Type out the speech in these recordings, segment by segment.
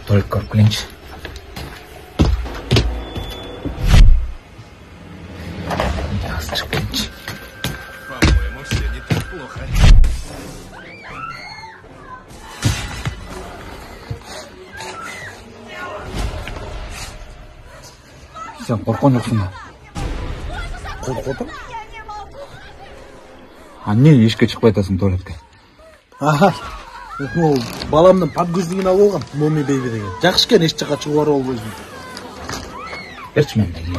Tuvalet ko'rib kelingchi. Hozir chiqib kelingchi. По-моему, все не так плохо. Sen qo'rqon yo'qsan. Qo'rqotim? Anne ешке chiqib ketasan tuvaletga. Aha. O balamның подгузdigini alып алгам, Моми бейби деген. Жакшы экен, эч жакка чыгып бара албайсың. Берчи мендеги.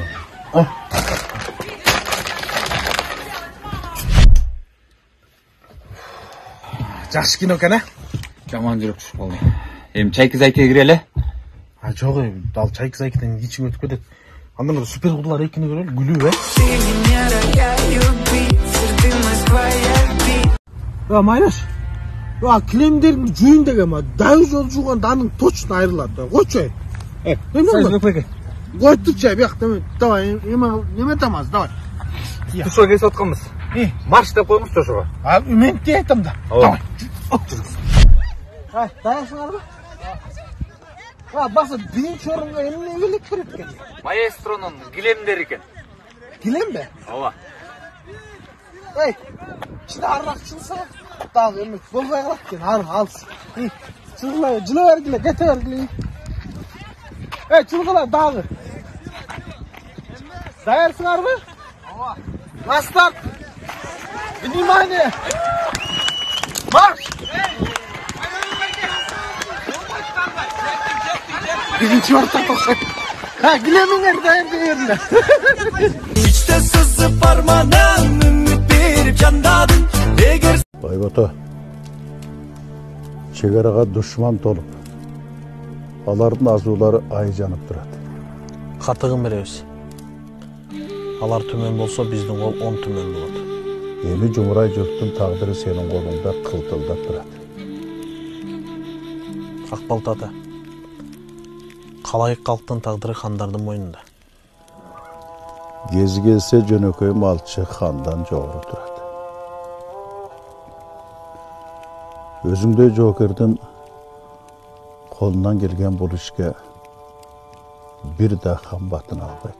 Жакшы кино экен, а? Жаман жүрөк түшүп калды. Эми чайкы зайкеге кирели? А жок, дал чайкы зайкеден ичиң өтүп кетет. Андан супер кудулар экини көрөлү, күлүү, Майраш. Килемдерди жуйун деген ма? Дайы жол жууганда анын точно айрылат. Койчу. Сөзбек. Койтурчу, бияк, давай, неме тамаз, давай. Тушуга кесип атканбыз. Марш деп коюңуз тушуга. Мен де айтам да. Давай. Дайысыңарбы? Басы биринчи орунга эмне келип берет экен? Маэстронун килемдери экен. Килем бе? Ооба. İçinde arrak çılsa dağ emek bolbay kalak eкен, alsın. Çılgılar, cılı vergiler, gete vergiler. Çılgılar dağı. Dayarsınlar mı? Aslan. Внимание. Marş. Birinci orta koşak. Gilemin nerede yerinde. İçte sızıp parmağın ümit verip candadın. Байбото, чегарага душман толуп, алардын азуулары ай жанып турат. Катыгын беребиз. Алар төмөн болсо, биздин кол 10 төмөн болот. Эми жумурай журттун тагдыры сенин колуңда кылтылдап турат. Акбалт ата. Калайык калктын тагдыры хандардын мойнунда. Кези келсе жөнөкөй малчы хандан жогору турат. Өзүңдөй жоокердин колунан келген бул ишке бир да хан батын албайт.